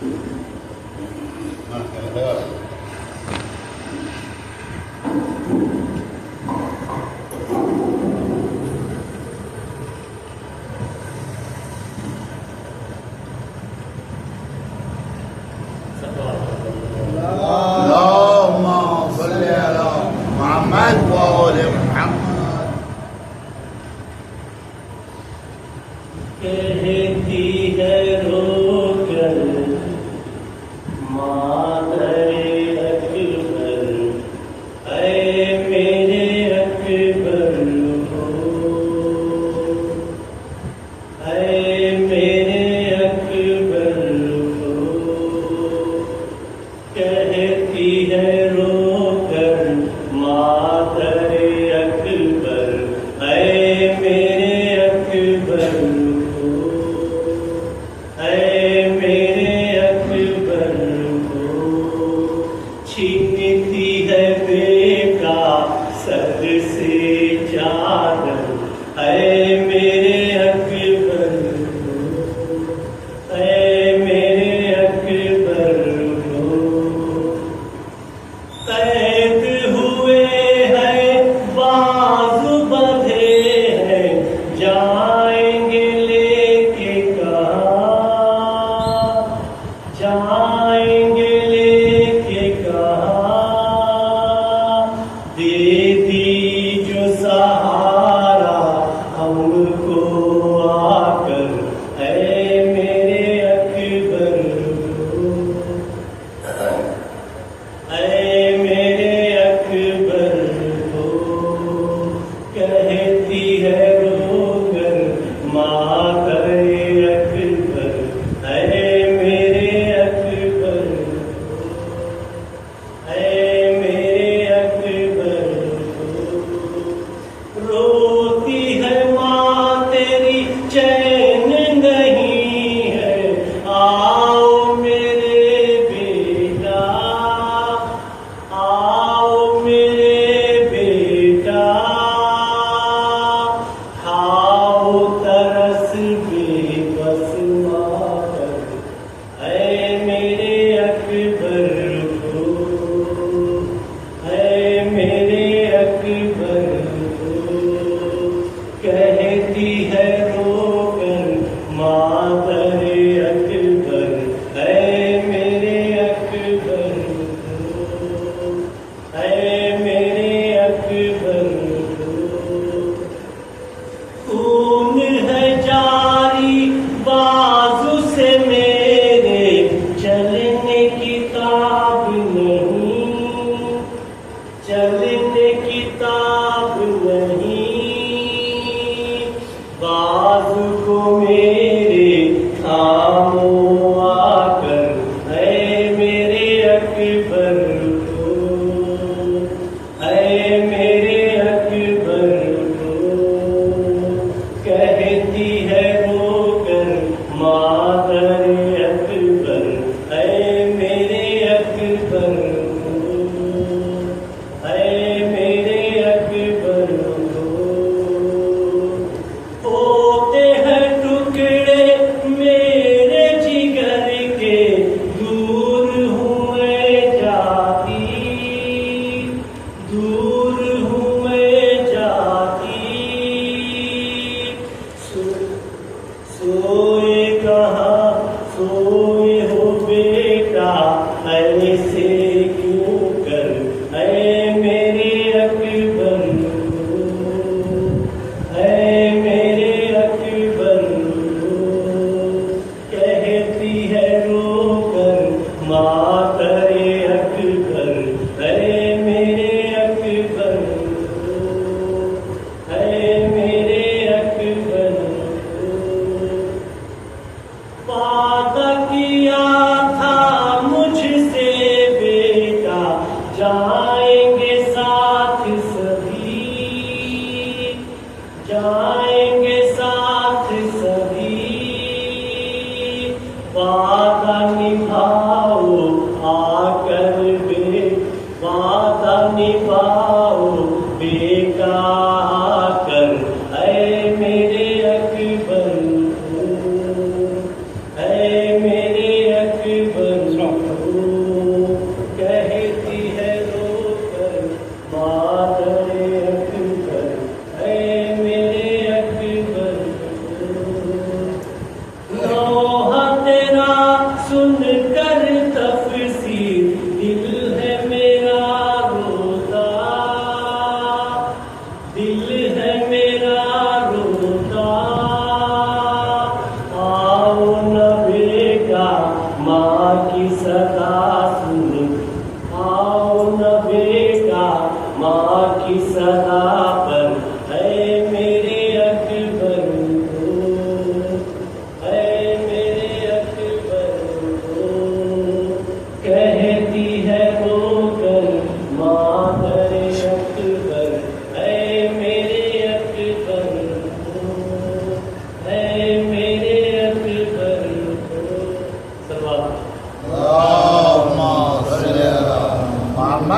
میرے اکبر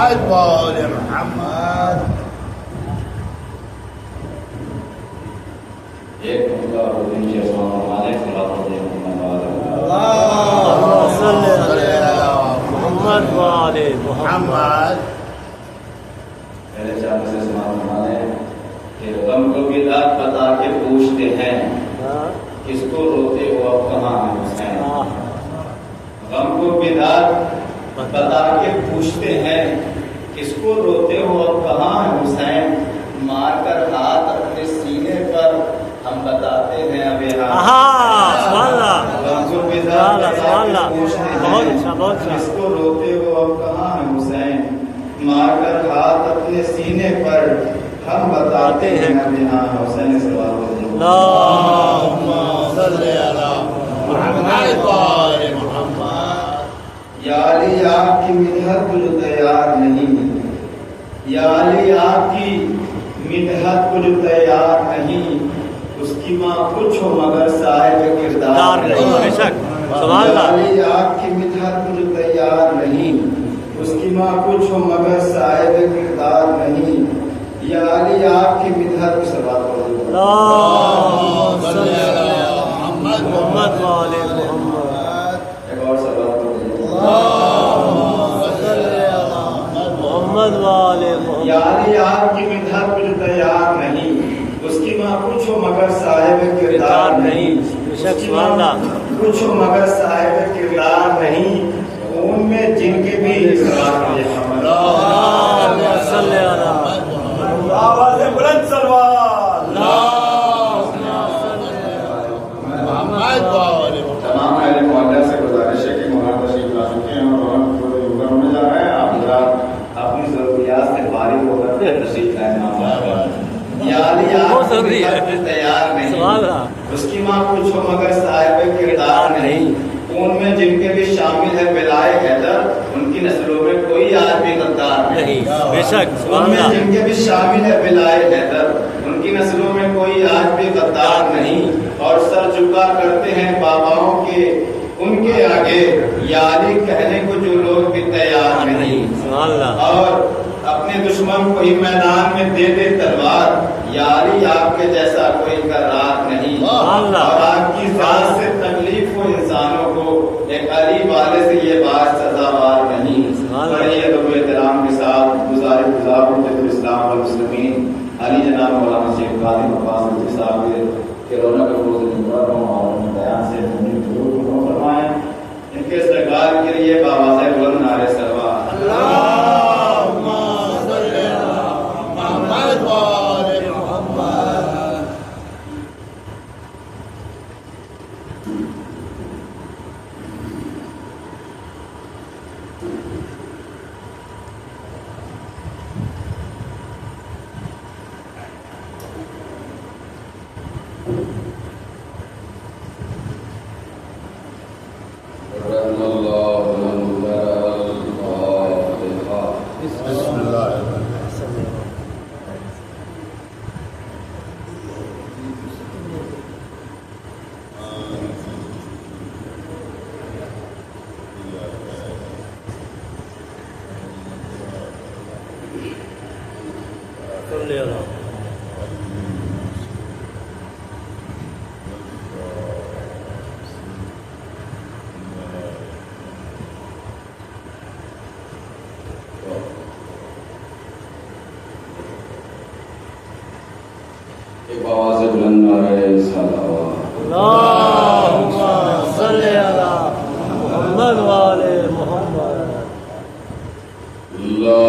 محمد وآل محمد. ایک مرتبہ نیچے فرمانے کے بعد اللهم صل على محمد وآل محمد. پہلے چار سے فرمانے کہ غم کو بدعت بتا کے پوچھتے ہیں کس کو روتے ہو اب کہاں ہے حسین. غم کو بدعت بتا کے پوچھتے ہیں کس کو روتے ہو اب کہاں ہے حسین. مار کر ہاتھ اپنے سینے پر ہم بتاتے ہیں اب یہاں. غم کو بدعت بتا کے پوچھتے ہیں کس کو روتے ہو اب کہاں ہے حسین. مار کر ہاتھ اپنے سینے پر ہم بتاتے ہیں اب یہاں حسین. اللهم صل على محمد وآل محمد. یا علی آپ کی مدحت کچھ تیار نہیں. یا علی آپ کی مدحت کچھ تیار نہیں. اس کی ماں کچھ ہو مگر صاحب کردار نہیں. یا علی آپ کی مدحت کچھ تیار نہیں. اس کی ماں کچھ ہو مگر صاحب کردار نہیں. یا علی آپ کی مدحت کی سبات ہو. اللهم صل على محمد وآل محمد. ایک اور سبات ہو. اللهم صل على محمد وآل محمد. یا علی آپ کی مدحت کچھ تیار نہیں. اس کی ماں کچھ ہو مگر صاحب کردار نہیں. اس کی ماں کچھ ہو مگر صاحب کردار نہیں. ان میں جن کے بھی اصرار ہے. اللهم صل على آواز بلند سلوات. محمد وآل محمد. تمام اہل محلہ سے گزارش ہے کہ مولانا تشریف لا چکے ہیں اور ہم پروگرام میں جا رہے ہیں. آپ حضرات اپنی ضروریات سے فارغ ہو کر تشریف لائیں. یا علی آپ تیار نہیں. اس کی ماں کچھ ہو مگر صاحب کردار نہیں. ان میں جن کے بھی شامل ہے بلائے حیدر ان کی نسلوں میں کوئی آج بھی غدار نہیں. بے شک. ان میں جن کے بھی شامل ہے بلائے حیدر ان کی نسلوں میں کوئی آج بھی غدار نہیں. اور سر جھکا کرتے ہیں باباؤں کے ان کے آگے. یا علی کہنے کو جو لوگ بھی تیار نہیں. اور اپنے دشمن کو ہی میدان میں دے دے تلوار. یا علی آپ کے جیسا کوئی کرار نہیں. اور آپ کی ذات سے تکلیف ہو انسانوں کو ایک علی والے سے یہ بات سزاوار نہیں. بڑے ادب و احترام کے ساتھ گزارش الاسلام والمسلمین علی جناب مولانا شیخ قادم عباس مفتی صاحب کے رونق افروز اور بیان سے فرمائیں. ان کے استقبال کے لیے باواز بلند نعرہ سلوات. اللهم صل على محمد وآل محمد. بسم الله ایک آواز بلند نعرہ سلوات. اللهم صل على محمد وآل محمد. لا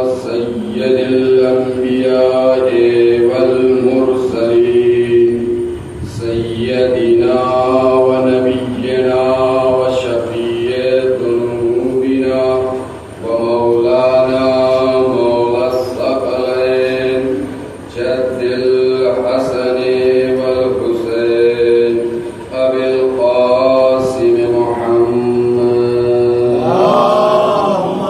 سيد الأنبياء والمرسلين سيدنا ونبينا وشفيع ذنوبنا ومولانا مولى الثقلين جد الحسن والحسين أبي القاسم محمد اللهم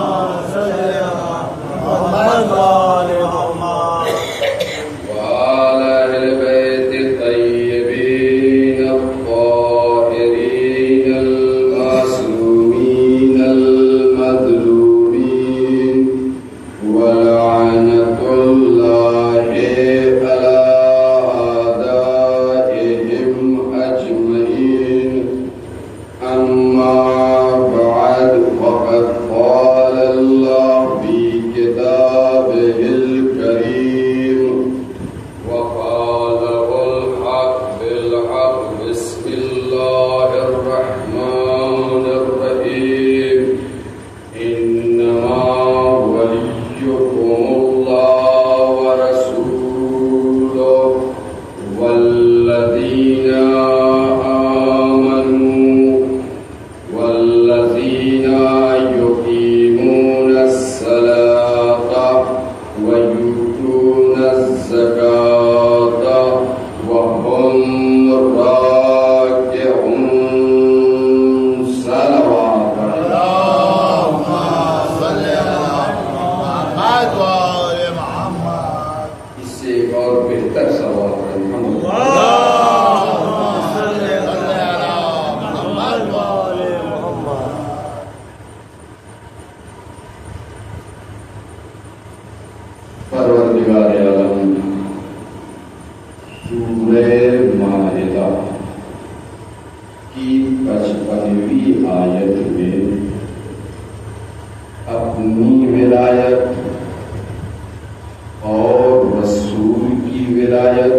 صل على محمد وآل محمد وعلى أهل البيت الطيبين الطاهرين المعصومين المظلومين ولعنة الله على أعدائهم أجمعين أما بعد فقد قال الله في كتابه الكريم وقاله الحق بالحق بسم الله الرحمن الرحيم إنما وليكم الله ورسوله والذين يقيمون الصلاة ويؤتون الزكاة وهم راكعون صلوات اللهم صل على محمد وآل محمد اس سے ایک اور بہتر سوال ہے اللهم صل على محمد وآل محمد پروردگار عالم سورہ مائدہ کی 55ویں آیت میں اپنی ولایت اور رسول کی ولایت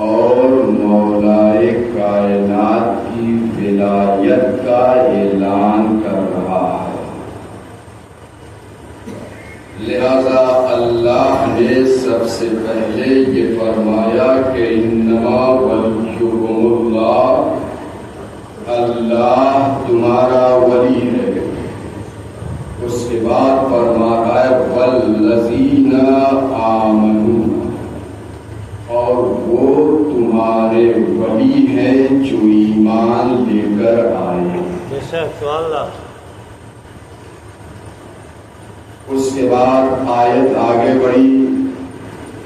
اور مولائے کائنات کی ولایت کا اعلان کر رہا ہے۔ لہذا اللہ نے سب سے پہلے یہ فرمایا کہ انما ولیکم اللہ، اللہ تمہارا ولی ہے۔ اس کے بعد فرمایا ہے والذین آمنوا، اور وہ تمہارے ولی ہیں جو ایمان لے کر آئے۔ بے شک اللہ اس کے بعد آیت آگے بڑھی،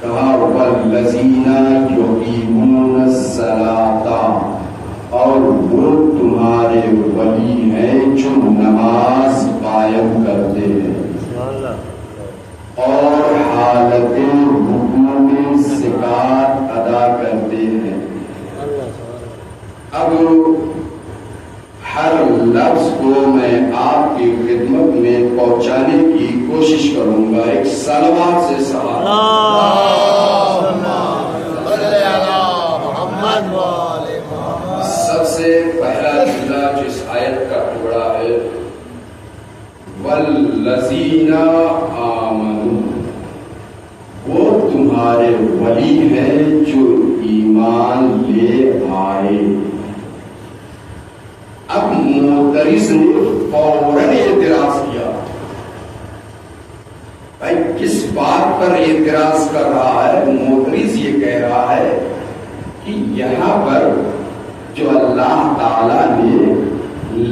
کہا والذین یقیمون الصلاۃ، اور وہ تمہارے ولی ہیں جو نماز قائم کرتے ہیں اللہ اور حالت رکوع میں زکات ادا کرتے ہیں۔ اب ہر لفظ کو میں آپ کی خدمت میں پہنچانے کی کوشش کروں گا ایک صلوات سے سلام۔ اللهم صل على محمد وآل محمد سب سے پہلا جملہ جس آیت کا ٹکڑا ہے والذین آمنوا، وہ تمہارے ولی ہیں جو ایمان لے آئے۔ اب معترض نے فوراً اعتراض کیا، بھائی کس بات پر اعتراض کر رہا ہے؟ معترض یہ کہہ رہا ہے کہ یہاں پر جو اللہ تعالی نے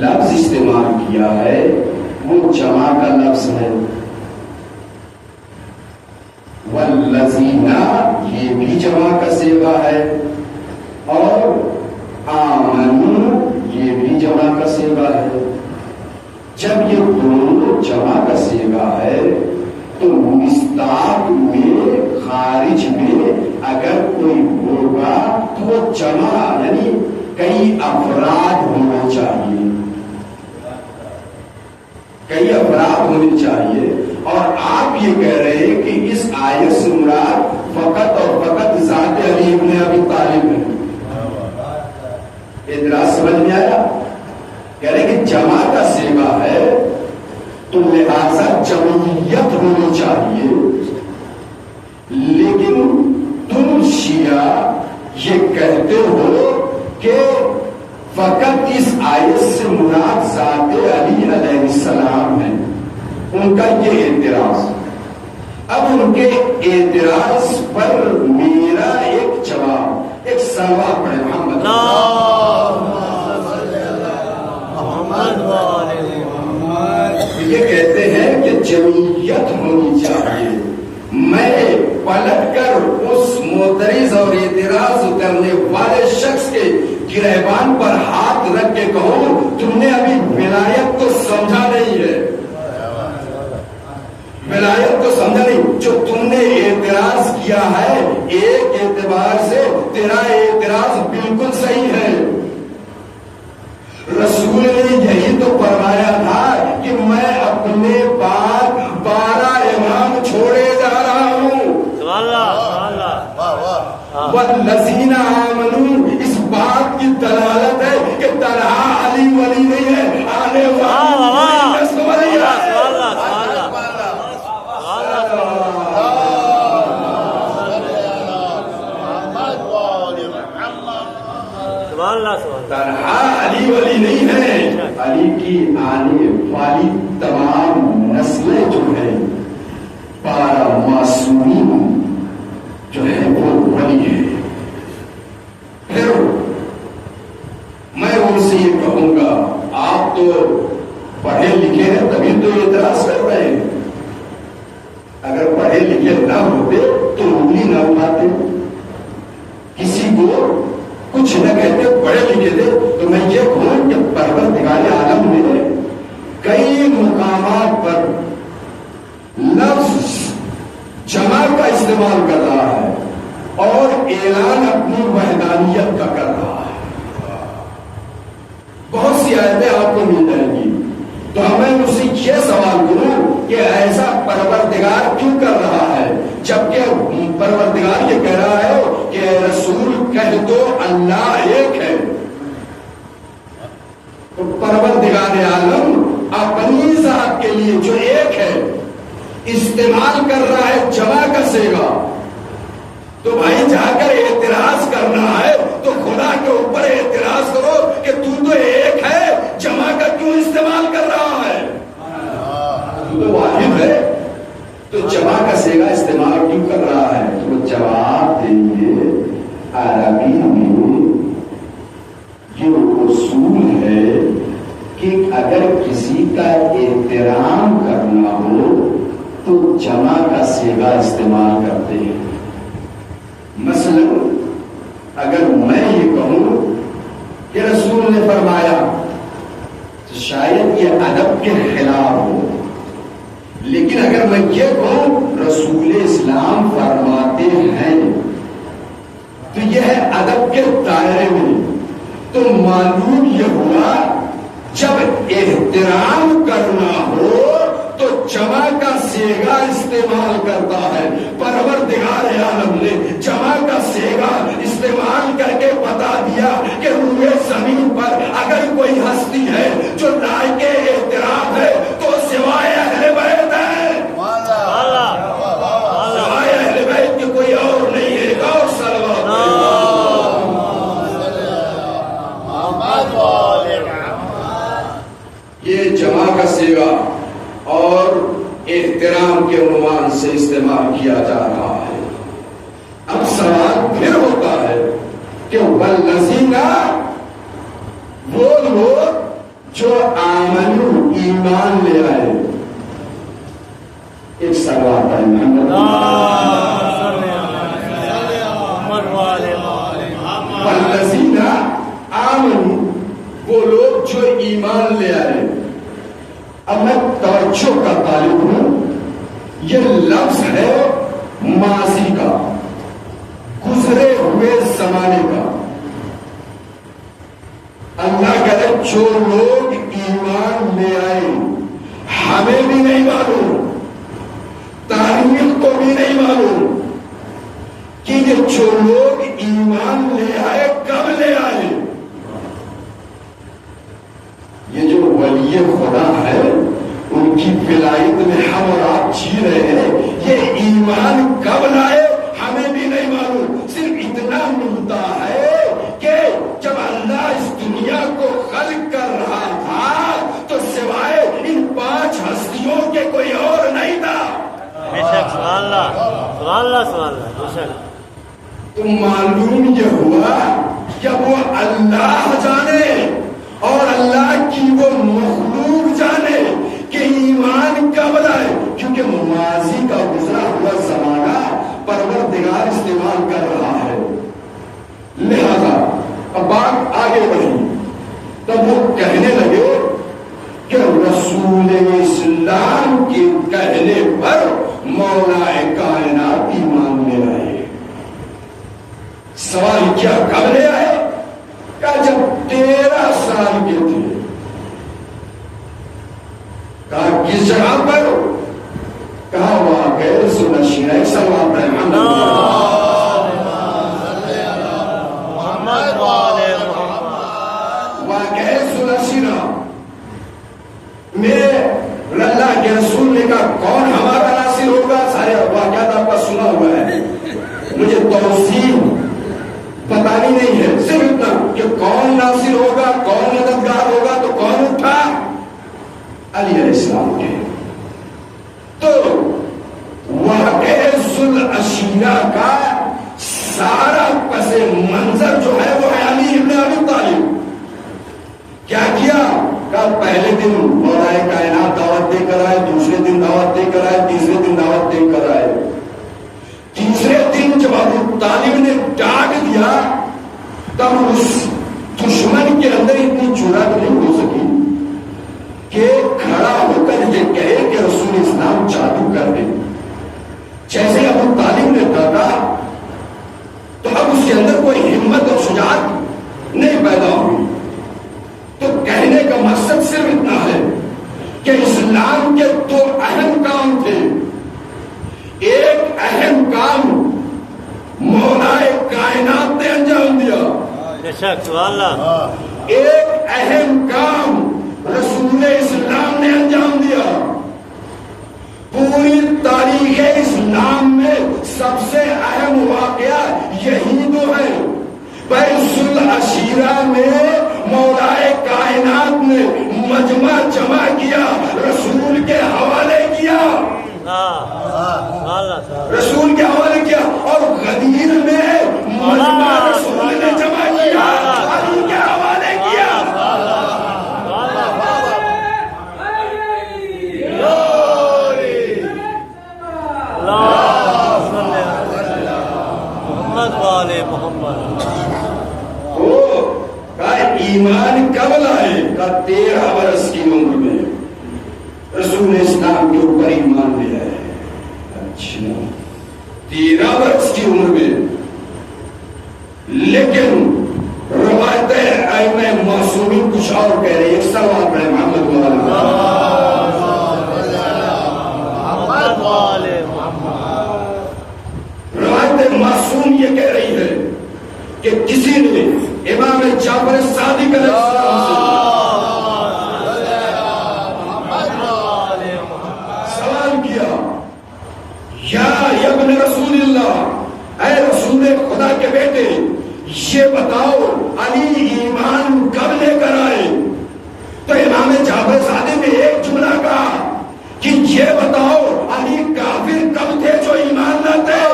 لفظ استعمال کیا ہے وہ جمع کا لفظ ہے، والذین یہ بھی جمع کا صیغہ ہے، اور آمنوا یہ بھی جمع کا صیغہ ہے۔ جب یہ دونوں جمع کا صیغہ ہے تو مصداق میں خارج میں اگر کوئی ہوگا تو وہ جمع یعنی کئی افراد ہونا چاہیے، کئی افراد ہونے چاہیے۔ اور آپ یہ کہہ رہے ہیں کہ اس آیت سے مراد فقط اور فقط ذات علی ابن ابی طالب ہے۔ اعتراض سمجھ میں آیا؟ کہہ رہے کہ جمع کا صیغہ ہے تو لہذا جمعیت جمعیت ہونی چاہیے، لیکن تم شیعہ یہ کہتے ہو کہ فقط اس آیت سے مراد ذات علی علیہ السلام ہے، ان کا یہ اعتراض۔ اب ان کے اعتراض پر میرا ایک جواب، ایک سوال پڑھے محمد یہ کہتے ہیں کہ جمعیت ہونی چاہیے، میں پلٹ کر اس معترض اور اعتراض کرنے والے شخص کے گریبان پر ہاتھ رکھ کے کہوں تم نے ابھی ولایت کو سمجھا نہیں ہے، ولایت کو سمجھا نہیں۔ جو تم نے اعتراض کیا ہے ایک اعتبار سے تیرا اعتراض بالکل صحیح ہے، رسول نے یہی تو فرمایا تھا کہ میں اپنے بعد 12 امام چھوڑے جا رہا ہوں، والذین آمنوا، اس بات کی دلالت ہے کہ تنہا علی ولی نہیں ہے، آنے والی نسل ولی ہے۔ تنہا علی ولی نہیں ہے، علی کی آنے والی تمام نسلیں جو ہیں 12 معصومین جو ہے وہ ولی ہے۔ پھر میں ان سے یہ کہوں گا آپ تو پڑھے لکھے ہیں تبھی تو اعتراض کر رہے ہیں، اگر پڑھے لکھے نہ ہوتے تو انگلی نہ اٹھاتے، کسی کو کچھ نہ کہتے، پڑھے لکھے تھے۔ تو میں یہ کہوں کہ پروردگار عالم نے کئی مقامات پر لفظ جمع کا استعمال کر رہا ہے اور اعلان اپنی وحدانیت کا کر رہا ہے، بہت سی آیتیں آپ کو مل جائیں گی۔ تو ہمیں اس سے یہ سوال کروں کہ ایسا پروردگار کیوں کر رہا ہے، جبکہ پروردگار یہ کہہ رہا ہے کہ رسول کہہ دو اللہ ایک ہے۔ تو پروردگار عالم اپنی ذات کے لیے جو ایک ہے استعمال کر رہا ہے جمع کا صیغہ، تو بھائی جا کر اعتراض کرنا ہے تو خدا کے اوپر اعتراض کرو کہ تو ایک ہے، جمع کا کیوں استعمال کر رہا ہے؟ تو واحد ہے تو جمع کا صیغہ استعمال کیوں کر رہا ہے؟ تو جواب دیں گے عربی میں یہ اصول ہے کہ اگر کسی کا احترام کرنا ہو تو جمع کا صیغہ استعمال کرتے ہیں۔ مثلا اگر میں یہ کہوں کہ رسول نے فرمایا تو شاید یہ ادب کے خلاف ہو، لیکن اگر میں یہ کہوں رسول اسلام فرماتے ہیں تو یہ ہے ادب کے دائرے میں۔ تو معلوم یہ ہوا جب احترام کرنا ہو تو جمع کا صیغہ استعمال کرتا ہے۔ پروردگار عالم نے جمع کا صیغہ استعمال کر کے بتا دیا کہ روئے زمین پر اگر کوئی ہستی ہے جو لائق احترام ہے تو سوائے اہل بیت ہے، سوائے اہل بیت کے کوئی اور نہیں ہے۔ اور صلوات یہ جمع کا صیغہ اور احترام کے عنوان سے استعمال کیا جا رہا ہے۔ اب سوال پھر ہوتا ہے کہ والذین، وہ لوگ جو آمنو ایمان لے آئے، ایک سوال ہے والذین آمنو، وہ لوگ جو ایمان لے آئے۔ اب میں توجہ کا طالب ہوں، یہ لفظ ہے ماضی کا، گزرے ہوئے زمانے کا۔ اللہ کہتے جو لوگ ایمان لے آئے، ہمیں بھی نہیں معلوم، تاریخ کو بھی نہیں معلوم کہ یہ جو لوگ ایمان لے آئے کب لے آئے۔ یہ جو ولی خدا ہے ان کی ولایت میں ہم اور آپ لائے ہمیں بھی نہیں معلوم، صرف اتنا ملتا ہے کہ جب اللہ اس دنیا کو خلق کر رہا تھا تو سوائے ان 5 ہستیوں کے کوئی اور نہیں تھا۔ بے شک، سبحان اللہ سبحان اللہ سبحان اللہ، بے شک۔ تو معلوم یہ ہوا جب وہ اللہ جانے اور اللہ کی وہ مخلوق جانے کہ ایمان کب لائے، کیونکہ ماضی کا گزرا ہوا زمانہ پروردگار استعمال کر رہا ہے، لہذا اب بات آگے بڑھی۔ تب وہ کہنے لگے کہ رسول اسلام کے کہنے پر مولا کائنات ایمان لے آئے۔ سوال کیا کب لے آئے؟ کہا جب 13 سال کے تھے۔ کہا کس جگہ پر؟ کہا واقع سنشین ایک سوال پر محمد والے محمد، واقع سنشین میں اللہ کے رسول نے کہا کون ہمارا ناصر ہوگا؟ سارے واقعات آپ کا سنا ہوا ہے، مجھے توصیل بتانی نہیں ہے، صرف اتنا کہ کون ناصر ہوگا، کون مددگار ہوگا، تو کون اٹھا؟ علی علیہ السلام کے۔ تو واقع ذوالعشیرہ کا سارا پس منظر جو ہے وہ ہے علی ابن ابی طالب۔ کیا کیا؟ کہا پہلے دن مولا کائنات دعوت دے کر آئے، دوسرے دن دعوت دے کر آئے، تیسرے دن دعوت دے کر آئے۔ تیسرے دن جب ابو طالب نے ڈانٹ دیا تب اس دشمن کے اندر اتنی جرأت نہیں ہو سکی کہ کھڑا ہو کر یہ کہے کہ رسول اسلام جادو کر دے۔ جیسے ابو طالب نے کہا تو اب اس کے اندر کوئی ہمت اور شجاعت نہیں پیدا ہوئی۔ تو کہنے کا مقصد صرف اتنا ہے کہ اسلام کے 2 اہم کام تھے۔ ایک اہم کام مولا کائنات نے انجام دیا، بے شک، سبحان اللہ۔ ایک اہم کام رسول اسلام نے انجام دیا۔ پوری تاریخ اسلام میں سب سے اہم واقعہ یہی تو ہے۔ ذوالعشیرہ میں مولا کائنات نے مجمع جمع کیا، رسول کے حوالے کیا، رسول کے حوالے کیا، اور غدیر میں مجمع رسول نے جمع کیا، علی کے حوالے کیا۔ محمد والے محمد، ایمان کب لائے؟ کہا 13 برس کی عمر میں رسول اسلام کے اوپر ایمان لے آئے۔ اچھا 13 برس کی عمر میں، لیکن روایتیں ائمہ معصومین کچھ اور کہہ رہے ہیں۔ ایک سوال پڑھے محمد والے روایت معصوم یہ کہہ رہی ہے کہ کسی نے امام جعفر صادق علیہ السلام سے سوال کیا، یا ابن رسول اللہ، اے رسول خدا کے بیٹے، یہ بتاؤ علی ایمان کب لے کر آئے؟ تو امام جعفر صادق نے ایک جملہ کہا کہ یہ بتاؤ علی کافر کب تھے جو ایمان لاتے؟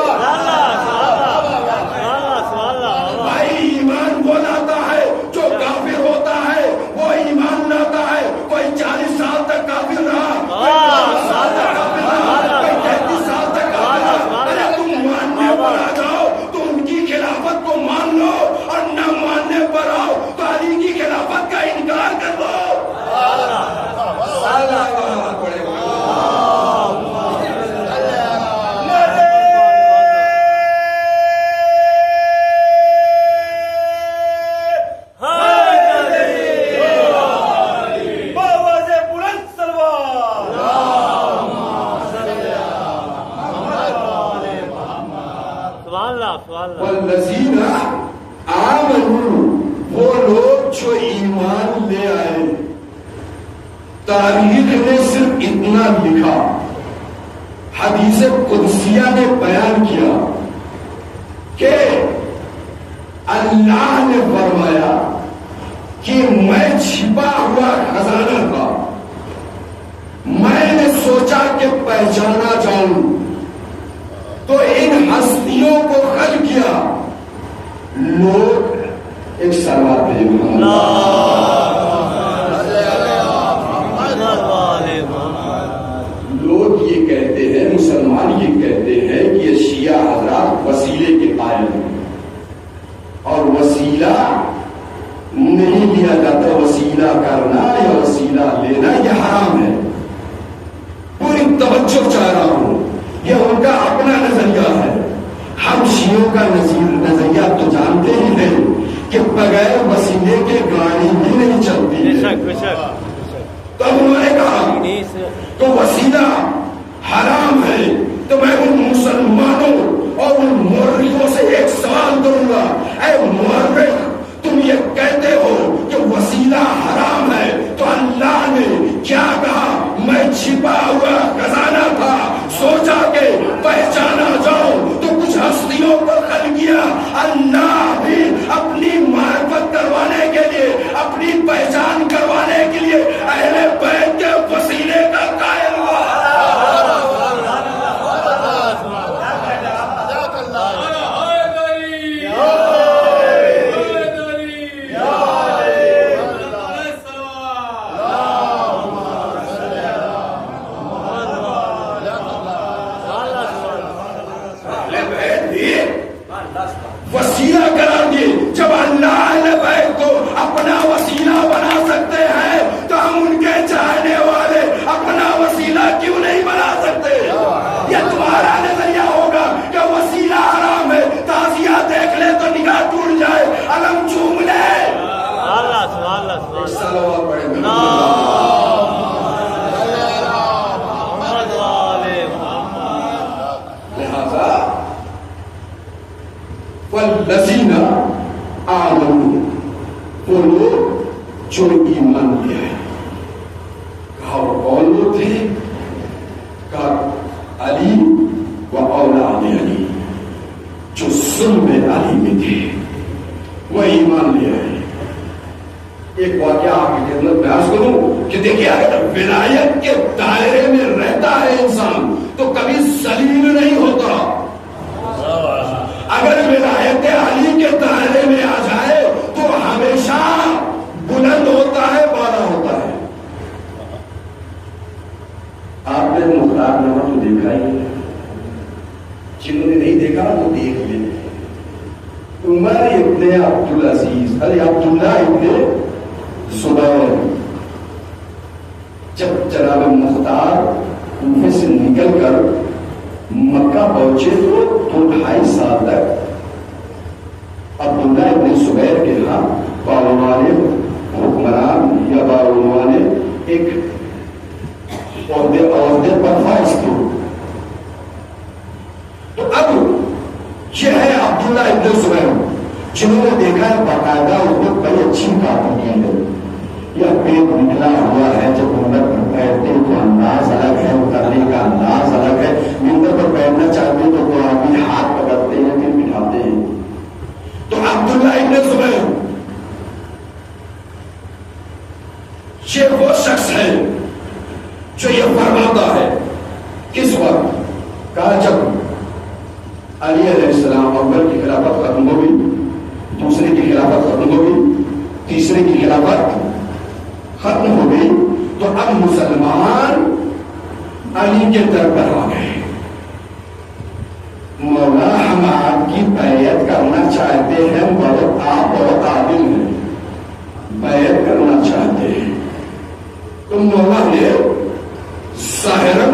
بھائی ایمان وہ لاتا ہے جو کافر ہوتا ہے، وہ ایمان لاتا ہے۔ کوئی 40 سال تک کافر رہا، کوئی 50 سال تک کافر رہا، کوئی 33 سال تک کافر رہا۔ ارے تم ماننے پر آ جاؤ تو ان کی خلافت کو مان لو، اور نہ ماننے پر آؤ تو علی کی خلافت کا انکار کر دو۔ والذین آمنوا، وہ لوگ جو ایمان لے آئے۔ تاریخ نے صرف اتنا لکھا، حدیث قدسیہ نے بیان کیا کہ اللہ نے فرمایا کہ میں چھپا ہوا خزانہ تھا، میں نے سوچا کہ پہچانا جاؤں تو ان ہستیوں کو خلق کیا. لوگ ایک سوال ہے، لوگ یہ کہتے ہیں، مسلمان یہ کہتے ہیں کہ یہ شیعہ حضرات وسیلے کے قائل ہیں اور وسیلہ نہیں لیا جاتا، وسیلہ کرنا یا وسیلہ لینا یہ حرام ہے. پوری توجہ چاہ رہا ہوں، یہ ان کا اپنا نظریہ ہے. ہم شیعوں کا نظریہ تو جانتے ہی ہیں کہ بغیر وسیلے کے گاڑی بھی نہیں چلتی ہے. تو انہوں نے کہا تو وسیلہ حرام ہے. تو میں ان مسلمانوں اور ان مورخوں سے ایک سوال کروں گا، اے مورخ تم یہ کہتے ہو کہ وسیلہ حرام ہے تو اللہ نے کیا کہا؟ میں چھپا ہوا خزانہ تھا، سوچا کہ پہچانا جاؤں تو کچھ ہستیوں کو خلق کیا. اللہ بھی اپنی معرفت کروانے کے لیے، اپنی پہچان کروانے کے لیے اہل بیت کے وسیلے کا قائل ہوا. وسیلہ قرار دی. جب اللہ اہل بیت کو اپنا وسیلہ بنا سکتے ہیں تو ہم ان کے چاہنے والے اپنا وسیلہ کیوں نہیں بنا سکتے؟ یہ تمہارا نظریہ ہوگا کہ وسیلہ حرام ہے، تعزیہ دیکھ لے تو نگاہ ٹوٹ جائے، علم چوم لے. لہذا والذین آمنوا، وہ لوگ جو ایمان لے آئے. کہا وہ کون لوگ تھے؟ کہا علی و اولاد علی، جو ظلم علی میں تھے وہ ایمان لے آئے. ایک واقعہ آپ کی خدمت میں عرض کروں کہ دیکھیے اگر ولایت کے دائرے میں رہتا ہے انسان تو کبھی ذلیل نہیں ہوتا. اگر ولایت علی کے دائرے میں آ جائے تو ہمیشہ بلند ہوتا ہے، بالا ہوتا ہے. آپ نے مختار نامہ تو دیکھا ہی ہے، جنہوں نے نہیں دیکھا تو دیکھ لیں. عمر ابن عبدالعزیز عبداللہ ابن زبیر جب جناب مختار کوفے سے نکل کر مکہ پہنچے تو 2.5 سال تک عبداللہ ابن زبیر کے ہاں باعنوان حکمران یا باعنوان ایک عہدے پر فائز تھے. تو اب یہ ہے عبداللہ ابن زبیر جنہوں نے دیکھا ہے باقاعدہ اس کو بڑی اچھی کام کی ہے. یہ پیٹ نکلا ہوا ہے، جب منبر پر بیٹھتے تو انداز الگ ہے، اترنے کا انداز الگ ہے. منبر پر بیٹھنا چاہتے تو وہ آدمی ہاتھ پکڑتے ہیں پھر بٹھاتے ہیں. تو عبداللہ ابن زبیر یہ وہ شخص ہے جو یہ فرماتا ہے. کس وقت؟ کہا جب علی علیہ السلام اول کی خلافت ختم ہو گئی، دوسرے کی خلافت ختم ہو گئی، تیسرے کی خلافت ختم ہو گئی تو اب مسلمان علی کے در پر آ گئے. مولا ہم آپ کی بیعت کرنا چاہتے ہیں، آپ بہت عادل ہیں، بیعت کرنا چاہتے ہیں. تو مولا نے ظاہراً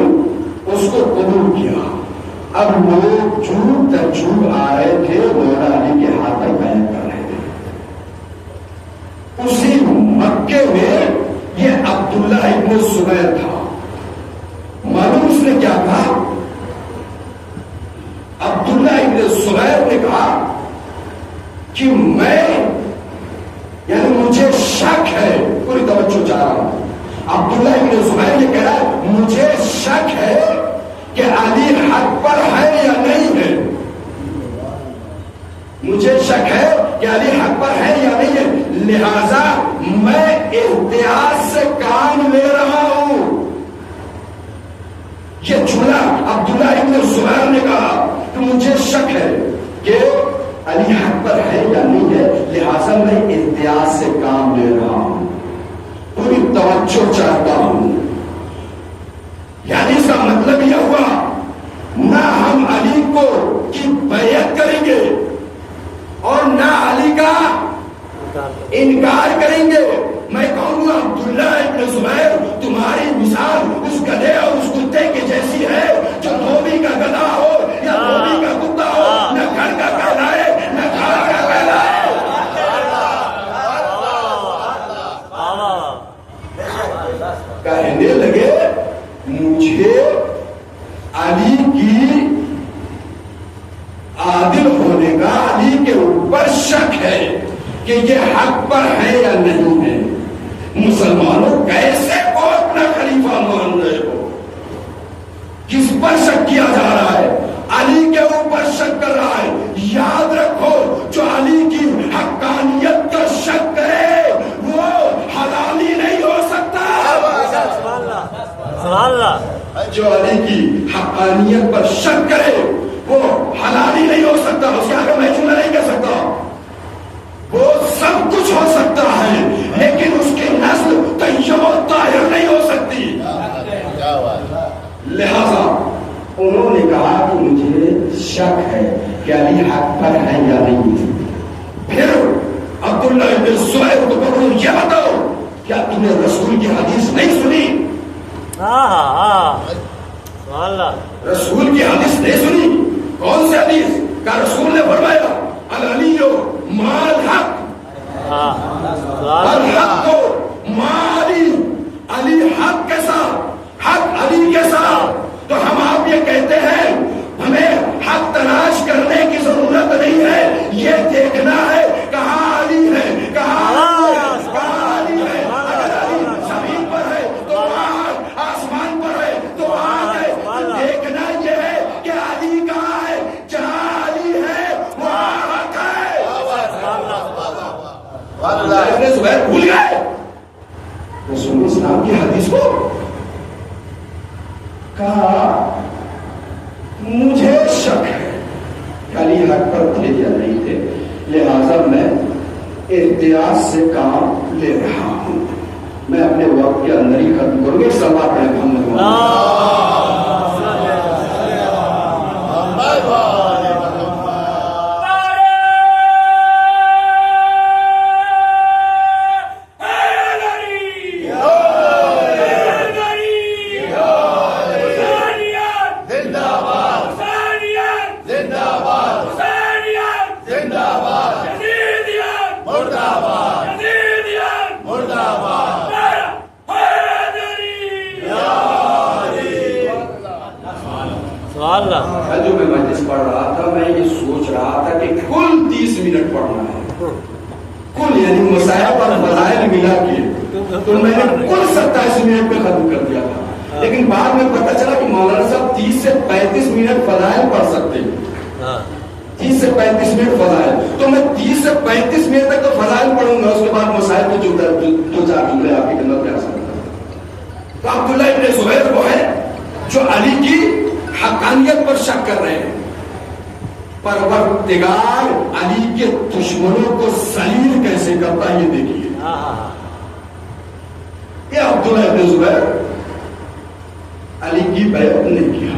اس کو قبول کیا. اب لوگ جھوٹ در جھوٹ آ رہے تھے، مولا علی کے ہاتھ پر بیعت کر رہے تھے. اسی مکے میں یہ عبداللہ ابن زبیر تھا. معلوم اس نے کیا کہا؟ عبداللہ ابن زبیر نے کہا کہ میں یعنی مجھے شک ہے، پوری توجہ چاہ رہا ہوں. عبداللہ ابن زبیر یہ کہہ رہا ہے مجھے شک ہے کہ علی حق پر ہے یا نہیں ہے، مجھے شک ہے کہ علی حق پر ہے یا نہیں ہے، لہذا میں احتیاط سے کام لے رہا ہوں۔ یہ جملہ عبداللہ ابن زبیر نے کہا کہ مجھے شک ہے کہ علی حق پر ہے یا نہیں ہے، لہذا میں احتیاط سے کام لے رہا ہوں، پوری توجہ چاہتا ہوں۔ یعنی اس کا مطلب یہ ہوا نہ ہم علی کو کی بیعت کریں گے اور نہ علی کا انکار کریں گے۔ میں کہوں گا عبداللہ ابن زبیر تمہاری مثال اس گدھے اور اس کتے کی جیسی ہے جو دھوبی کا گدھا ہو یا دھوبی کا کتا ہو، نہ گھر کا کہلائے نہ گھر کا کہلائے۔ کہنے لگے مجھے علی کی عادل ہونے کا، علی کے اوپر شک ہے کہ یہ حق پر ہے یا نہیں ہے۔ مسلمانوں کیسے کو اپنا خلیفہ مان رہے ہو؟ کس پر شک کیا جا رہا ہے؟ علی کے اوپر شک کر رہا ہے۔ یاد رکھو جو علی کی حقانیت کا شک کرے وہ حلالی نہیں ہو سکتا۔ سبحان اللہ۔ جو علی کی حقانیت پر شک کرے وہ حلالی نہیں ہو سکتا، اس کے آگے میں جملہ نہیں کہہ سکتا۔ وہ سب کچھ ہو سکتا ہے لیکن اس کی نسل طیب و طاہر نہیں ہو سکتی۔ لہذا انہوں نے کہا کہ مجھے شک ہے کہ علی حق پر ہے یا نہیں۔ پھر عبداللہ ابن زبیر کو پکڑو، یہ بتاؤ کیا تم نے رسول کی حدیث نہیں سنی؟ سبحان اللہ۔ رسول کی حدیث نہیں سنی؟ کون سی حدیث؟ کہ رسول نے فرمایا العلی مال حق، الحق مالی، علی حق کے ساتھ، حق علی کے ساتھ۔ تو ہم آپ یہ کہتے ہیں ہمیں حق تلاش کرنے کی ضرورت نہیں ہے، یہ دیکھنا ہے کہاں علی ہے، کہاں علی ہے۔ اگر علی زمین پر ہے تو وہاں، آسمان پر ہے تو وہاں ہے۔ دیکھنا یہ ہے کہ علی کہاں ہے، جہاں علی ہے وہاں حق ہے۔ ابن زبیر بھول گئے رسول اسلام کی حدیث کو؟ کہا مجھے شک ہے کہ علی حق پر تھے یا نہیں تھے، لہذا میں احتیاط سے کام لے رہا ہوں۔ میں اپنے وقت کے اندر ہی ختم کروں گے۔ سب آپ جو میں مجلس پڑھ رہا تھا میں یہ سوچ رہا تھا کہ کل 30 منٹ پڑھنا ہے، کل یعنی مسائب اور فضائل ملا کے، تو میں نے کل 27 منٹ میں ختم کر دیا تھا۔ لیکن بعد میں پتہ چلا کہ مولانا صاحب 30 سے 35 منٹ فضائل پڑھ سکتے ہیں، 30 سے 35 منٹ فضائل، تو میں 30 سے 35 منٹ تک تو فضائل پڑھوں گا، اس کے بعد مسائل کے جو چار جملے آپ کی خدمت میں آ سکتا ہے۔ تو عبداللہ ابن زبیر وہ ہے جو علی کی حقانیت پر شک کر رہے ہیں۔ پروردگار علی کے دشمنوں کو ذلیل کیسے کرتا ہے یہ دیکھیے۔ یہ عبداللہ ابن زبیر علی کی بیعت نہیں کیا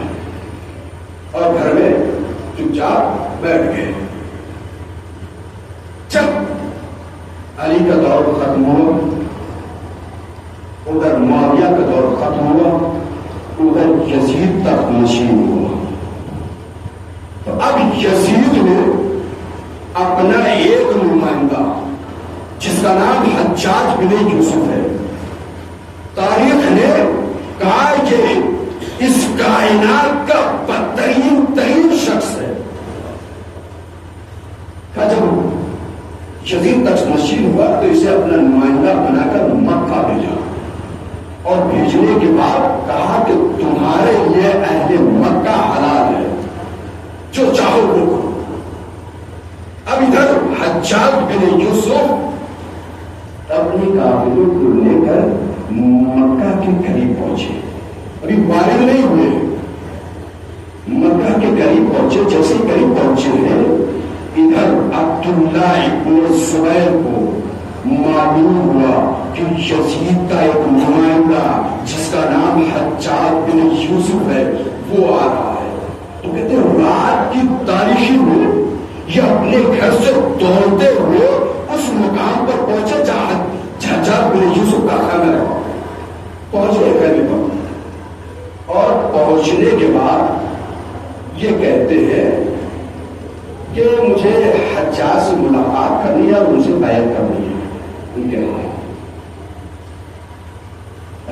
اور گھر میں چپ چاپ بیٹھ گئے۔ جب علی کا دور ختم ہوا، ادھر معاویہ کا دور ختم ہوا، ادھر یزید تک نشین ہوا، تو اب یزید نے اپنا ایک نمائندہ جس کا نام حجاج بن یوسف ہے، تاریخ نے کہا کہ اس کائنات کا بدترین ترین شخص ہے، کہ جب یزید تک نشین ہوا تو اسے اپنا نمائندہ بنا کر مکہ بھیجا۔ اور بھیجنے کے بعد کہا کہ تمہارے لیے اہل مکہ حلال ہے، جو چاہو وہ کرو۔ اب ادھر حجاج بن یوسف اپنی قافلوں کو لے کر مکہ کے قریب پہنچے، ابھی بالغ نہیں ہوئے، مکہ کے قریب پہنچے۔ جیسے قریب پہنچے ہیں ادھر عبداللہ ابن زبیر کو معلوم ہوا کہ یزید کا ایک نمائندہ جس کا نام حجاج بن یوسف ہے وہ آ رہا ہے۔ تو کہتے ہیں رات کی تاریخی میں یہ اپنے گھر سے دوڑتے ہوئے اس مقام پر پہنچے جہاں حجاج بن یوسف کا خیمہ رہا۔ پہنچے خیمے پر اور پہنچنے کے بعد یہ کہتے ہیں کہ مجھے حجاج سے ملاقات کرنی ہے اور ان سے بیعت کرنی ہے۔ ان کے ہاں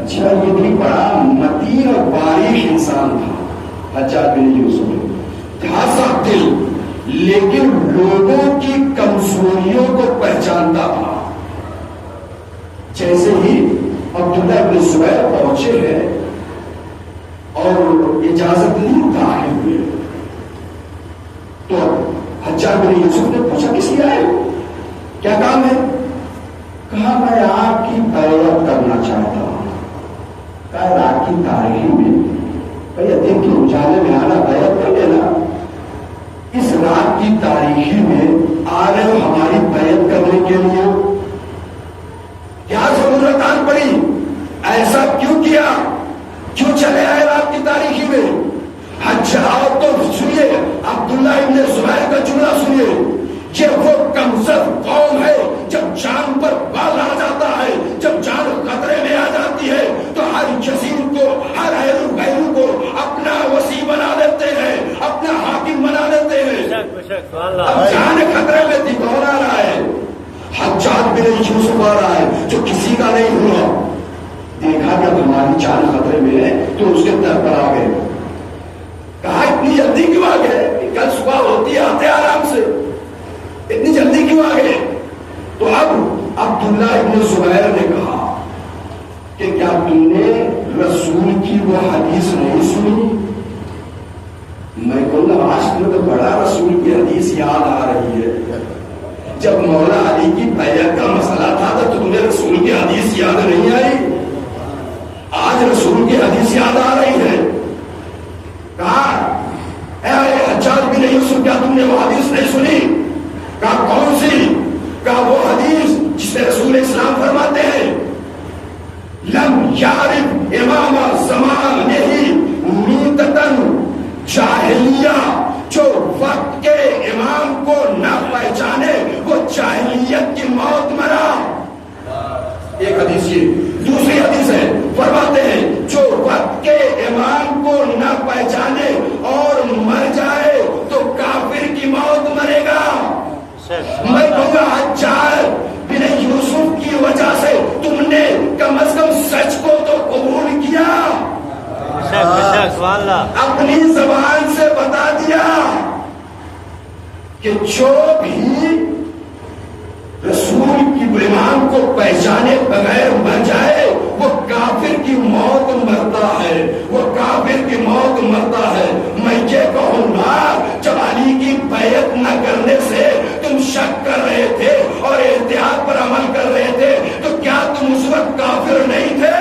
اچھا، یہ بھی بڑا متین اور باریک انسان تھا حجاج بن یوسف، تھا صاحب دل، لیکن لوگوں کی کمزوریوں کو پہچانتا تھا۔ جیسے ہی عبداللہ ابن زبیر پہنچے ہیں اور اجازت نہیں داخل ہوئے تو حجاج بن یوسف نے پوچھا کس لیے آئے، کیا کام ہے؟ کہا میں آپ کی بیعت کرنا چاہتا ہوں۔ کہا رات کی تاریخی میں بھیا دن کے اجالے میں آنا بیعت کر لینا، اس رات کی تاریخی میں آ رہے ہو ہماری بیعت کرنے کے لیے، کیا ضرورت آن پڑی، ایسا کیوں کیا، کیوں چلے آئے رات کی تاریخی میں؟ حجاج تو سنیے، عبداللہ ابن زبیر کا جملہ سنیے، یہ وہ کمزور قوم ہے جب جان پر بال آ جاتا ہے، جب جان خطرے میں آ جاتی ہے تو ہر جزیر کو، ہر غیرو کو اپنا وسیع بنا لیتے ہیں، اپنا حاکم بنا لیتے ہیں۔ اب جان خطرے میں تھی، کون آ رہا ہے؟ حجاج بن یوسف آ رہا ہے جو کسی کا نہیں ہوا۔ دیکھا کہ ہماری جان خطرے میں ہے تو اس کے در پر آ گئے۔ کہا اتنی جلدی کیوں آ گئے، کل صبح ہوتی آتے آرام سے، اتنی جلدی کیوں آ گئے؟ تو اب عبداللہ ابن زبیر نے کہا کہ کیا تم نے رسول کی وہ حدیث نہیں سنی؟ میں کہوں آج تمہیں تو بڑا رسول کی حدیث یاد آ رہی ہے، جب مولا علی کی بیعت کا مسئلہ تھا تو تمہیں رسول کی حدیث یاد نہیں آئی، آج رسول کی حدیث یاد آ رہی ہے۔ کہا اے حجاج بن یوسف کیا تم نے وہ حدیث نہیں سنی؟ کہا کون سی؟ کہا وہ حدیث جس میں رسول اسلام فرماتے ہیں لم یعرف امام زمانہ میتتن جاہلیہ، جو وقت کے امام کو نہ پہچانے وہ جاہلیت کی موت مرا۔ ایک حدیث یہ، دوسری حدیث ہے فرماتے ہیں جو وقت کے امام کو نہ پہچانے اور مر جائے تو کافر کی موت مرے گا۔ میں کہوں گا حجاج بن یوسف کی وجہ سے تم نے کم از کم سچ کو تو قبول کیا، اپنی زبان سے بتا دیا کہ جو بھی رسول کی امام کو پہچانے بغیر مر جائے وہ کافر کی موت مرتا ہے، وہ کافر کی موت مرتا ہے۔ میں یہ کہوں گا جب علی کی بیعت نہ کرنے سے تم شک کر رہے تھے اور احتیاط پر عمل کر رہے تھے تو کیا تم اس وقت کافر نہیں تھے؟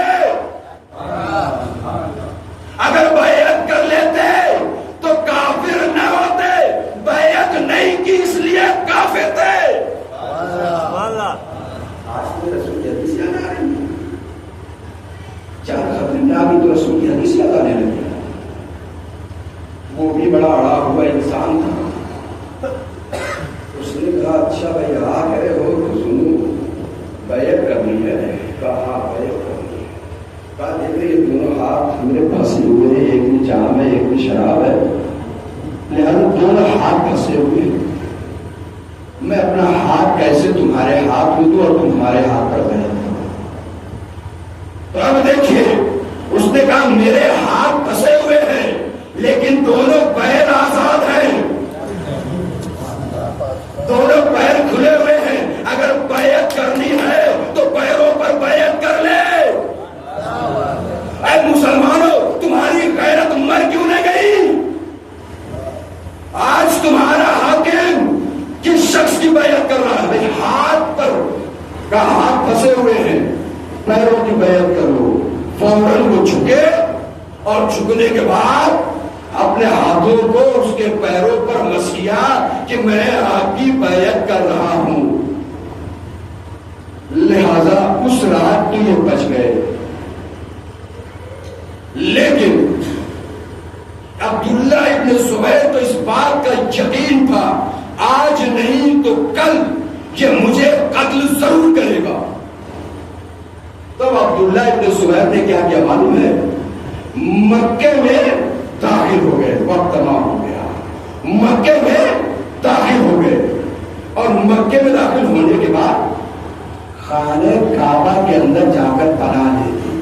اگر بیعت کر لیتے تو کافر نہ ہوتے، بیعت نہیں کی اس لیے کافر تھے۔ آج تو رسول کی حدیث یاد آ رہی ہے، چار خبریں میں آگے تو رسول کی حدیث یاد آنے لگی۔ وہ بھی بڑا اڑا ہوا انسان تھا، اس نے کہا اچھا بھائی آ گئے ہو تو سنو بیعت کرنی ہے۔ کہا بیعت کرنی ہے۔ کہا دیکھو یہ دونوں ہاتھ میرے پھنسے ہوئے ہیں، ایک میں جام ہے ایک میں شراب ہے، لہذا دونوں ہاتھ پھنسے ہوئے ہیں، میں اپنا ہاتھ کیسے تمہارے ہاتھ میں دوں اور تمہارے ہاتھ پر بیعت کروں؟ تو اب دیکھیے اس نے کہا میرے ہاتھ پھنسے ہوئے ہیں لیکن دونوں پیر آزاد ہیں، دونوں پیر کھلے ہوئے ہیں، اگر بیعت کرنی ہے تو پیروں پر بیعت کر لے۔ کا ہاتھ پھنسے ہوئے ہیں، پیروں کی بیعت کرو. فوراً وہ جھکے اور جھکنے کے بعد اپنے ہاتھوں کو اس کے پیروں پر مسیا کہ میں آپ کی بیعت کر رہا ہوں. لہذا اس رات تو یہ بچ گئے. لیکن عبداللہ ابن زبیر تو اس بات کا یقین تھا آج نہیں تو کل یہ مجھے قتل ضرور کرے گا. تب عبداللہ ابن زبیر نے کیا کیا معلوم ہے؟ مکے میں داخل ہو گئے. وقت تمام ہو گیا. مکے میں داخل ہو گئے اور مکے میں داخل ہونے کے بعد خانہ کعبہ کے اندر جا کر پناہ لے دی.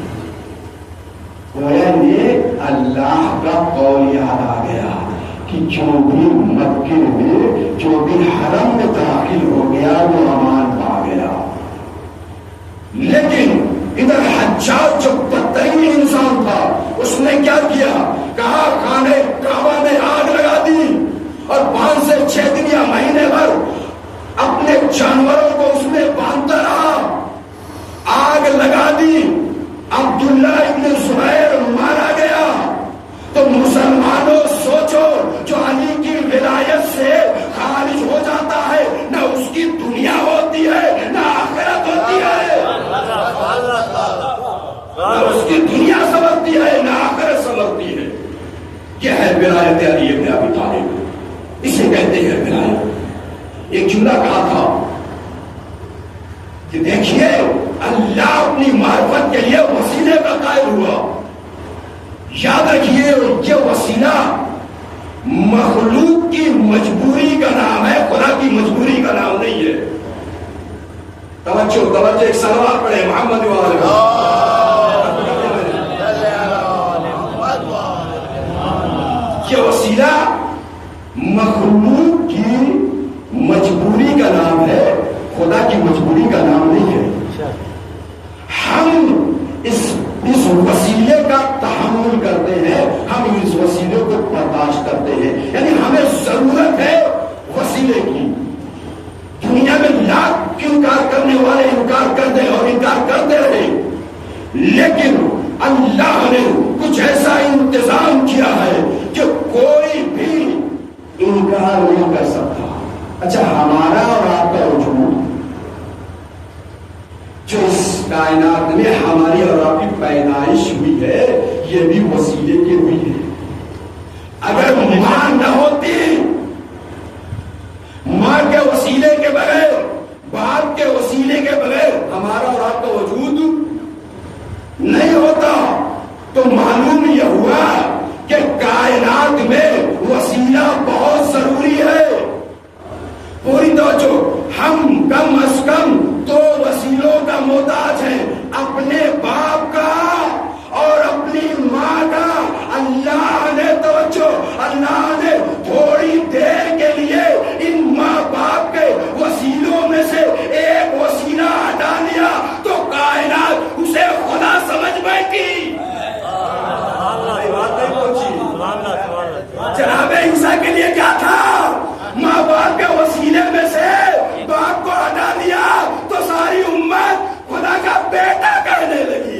گویا یہ اللہ کا قول یاد آ گیا کہ جو بھی مکے میں جو بھی حرم میں داخل ہو گیا وہ امان پا گیا. لیکن ادھر حجاج جو بدترین انسان تھا اس نے کیا کیا؟ کہا خانہ کعبہ میں آگ لگا دی اور 5 سے 6 دن یا مہینے بھر اپنے جانوروں کو اس میں باندھتا رہا. آگ لگا دی. عبداللہ ابن زبیر مارا گیا. تو مسلمانوں سوچو جو علی کی ولایت سے خارج ہو جاتا ہے نہ اس کی دنیا ہوتی ہے نہ آخرت ہوتی ہے. نہ اس کی دنیا سمجھتی ہے نہ آخرت سمجھتی ہے. یہ ہے ولایت علی ابن ابی طالب. اسے کہتے ہیں ولایت. ایک جملہ کہا تھا کہ دیکھیے اللہ اپنی معرفت کے لیے وسیلے کا قائل ہوا. یاد رکھیے یہ وسیلہ مخلوق کی مجبوری کا نام ہے، خدا کی مجبوری کا نام نہیں ہے. توجہ ایک سلوات پڑھے محمد یہ وسیلہ مخلوق کی مجبوری کا نام ہے، خدا کی مجبوری کا نام نہیں ہے. ہم اس وسیلے کا تحمل کرتے ہیں، ہم اس وسیلے کو برداشت کرتے ہیں. یعنی ہمیں ضرورت ہے وسیلے کی. دنیا میں لاکھ انکار کرنے والے انکار کرتے اور انکار کرتے رہے، لیکن اللہ نے کچھ ایسا انتظام کیا ہے کہ کوئی بھی انکار نہیں کر سکتا. اچھا ہمارا اور آپ کا وجود جو اس کائنات میں ہماری اور آپ کی پیدائش ہوئی ہے یہ بھی وسیلے کی ہوئی ہے. اگر ماں نہ ہوتی، ماں کے وسیلے کے بغیر، باپ کے وسیلے کے بغیر ہمارا اور آپ کا وجود نہیں ہوتا، تو معلوم یہ ہوا کہ کائنات میں وسیلہ بہت ضروری ہے. پوری توجہ. ہم کم از کم 2 وسیلوں کا محتاج ہیں، اپنے باپ کا اور اپنی ماں کا. اللہ نے توجہ، اللہ نے تھوڑی دیر کے لیے ان ماں باپ کے وسیلوں میں سے ایک وسیلہ ہٹا دیا تو کائنات اسے خدا سمجھ بیٹھی. جناب عیسیٰ کے لیے کیا تھا؟ ماں باپ کے وسیلے میں سے باپ کو ہٹا دیا تو ساری امت خدا کا بیٹا کہنے لگی.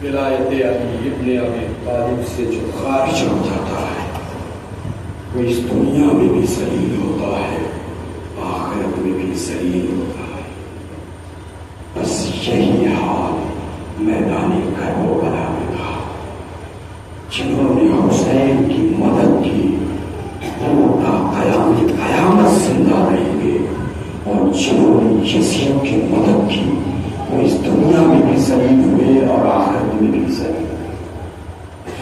ولایت علی ابن ابی طالب سے جو خارج ہو جاتا ہے وہ اس دنیا میں بھی ذلیل ہوتا ہے، آخرت میں بھی ذلیل ہوتا ہے. بس یہی حال میدان کربلا میں تھا. جنہوں نے حسین کی مدد کی وہ قیامت زندہ رہیں گے، اور جنہوں نے یزید کی مدد کی وہ اس دنیا میں بھی ذلیل ہوئے اور آخرت میں بھی ذلیل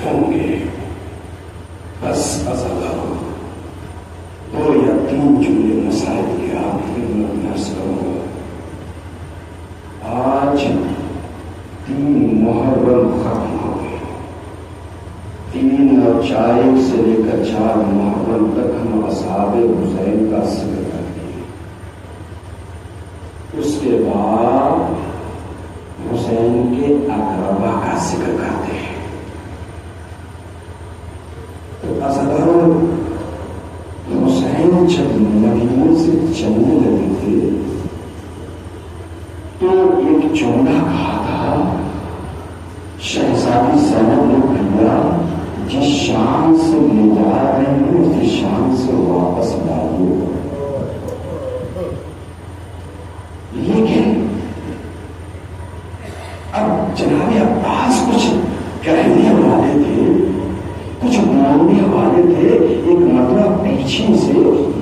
ہوں گے. بس ازالہ 2 یا 3 جملے مسائل کے آپ خدمت میں عرض کروں. آج 3 محرم ختم ہو گئے. 3 اور 4 سے لے کر 4 محرم تک ہم اصحاب حسین کا ذکر کرتے ہیں. اقربا کا ذکر کرتے ہیں. تو اصغر حسین جب مدینے سے چلنے لگے تھے تو ایک جملہ کہا تھا شہزادی زینب نے بھیا جس شان سے لے جا رہے ہیں اس شان سے واپس لائیے. لیکن اب جناب عباس کچھ کہنے والے تھے, کچھ بولنے والے تھے. ایک مطلب پیچھے سے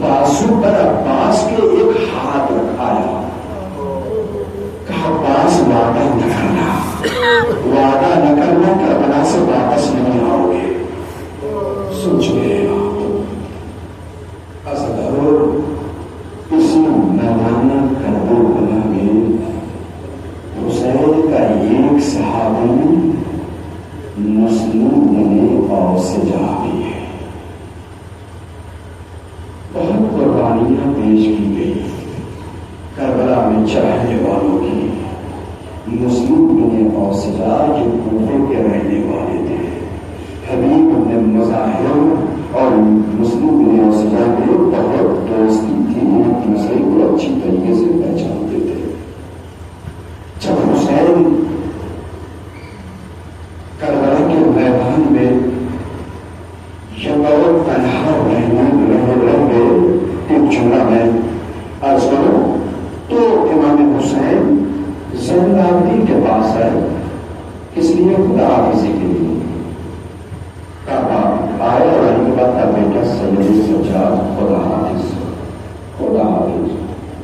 بازو پر عباس کے ایک ہاتھ رکھایا, کہا عباس وعدہ نہ کرنا, وعدہ نہ کرنا کربلا سے واپس نہیں آؤ گے. سوچ گئے اصغر اسی میدان کربلا میں حسین کا ایک صحابی مسلم بنے اور سجا بھی ہے. بہت قربانیاں پیش کی گئی کربلا میں چڑھنے والوں کی. مسلم بنے اور سجا جو کوفے کے رہنے والے تھے, حبیب بن مظاہر اور مسلم بنے اور سجا کے بہت دوستی تھی, ایک دوسرے کو اچھی طریقے سے پہچانتے تھے. جب حسین کربلا کے میدان میں بہت تنہا رہے ایک جملہ میں عرض کروں تو امام حسین زین العابدین کے پاس ہے, اس لیے خدا حافظی کے لیے آئے اور ان کا بیٹا سید سجاد خدا حافظ خدا حافظ.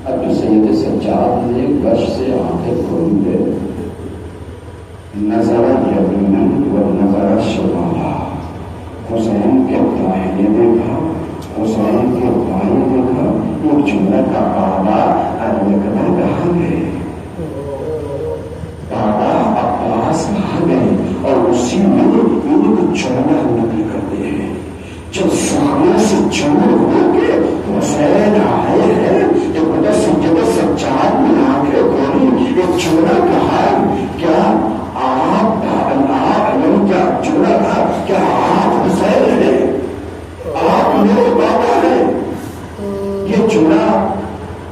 اب جو سید سجاد نے گش سے آنکھیں کھولی ہے, نظر یمیناً و نظر شمالا, حسین کے دائیں دیکھا, حسین کے بائیں دیکھا. ایک جملہ کا بابا ارکبر کہاں گئے, بابا عباس کہاں گئے, اور اسی میں ایک جملہ نقل کرتے ہیں. جب سامنے سے جمع ہو کے حسین آئے ہیں تو خدا سجدہ سجاد میں آنکھیں کھولی, ایک جملہ کہا کیا آپ کیا جملہ تھا, کیا آپ حسین ہیں, آپ میرے بابا ہیں. یہ جملہ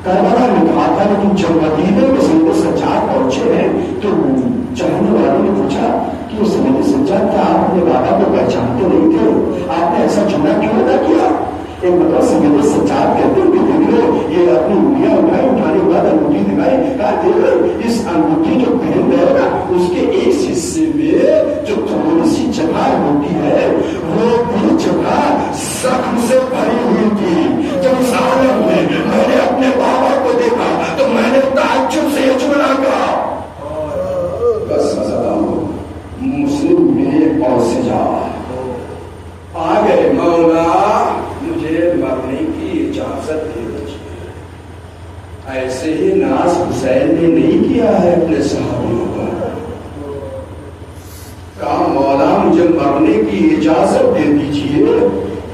کربلا میں کہا تھا, لیکن جب مدینے میں سید سجاد پہنچے ہیں تو چاہنے والوں نے پوچھا کہ وہ سید سجاد کیا آپ اپنے بابا کو پہچانتے نہیں تھے, آپ نے ایسا جملہ کیوں ادا کیا. ایک مطلب سید سجاد کہتے ہیں کہ دیکھ لو یہ اپنی انگلیاں اٹھائی, اٹھانے کے بعد انگوٹھی دکھائی, کہا دیکھ لو اس انگوٹھی جو پہن رہے نا اس کے ایک حصے میں جو تھوڑی سی جگہ ہوتی ہے وہ بھی جگہ زخم سے بھری ہوئی تھی. جب اس عالم میں میں نے اپنے بابا کو دیکھا تو میں نے تعجب سے یہ جملہ کہا. بس مسلم میں اور سجا آ گئے, مولا مجھے مرنے کی اجازت دے دیجیے. ایسے ہی ناز حسین نے نہیں کیا ہے اپنے صحابیوں پر, کہا مولا مجھے مرنے کی اجازت دے دیجیے.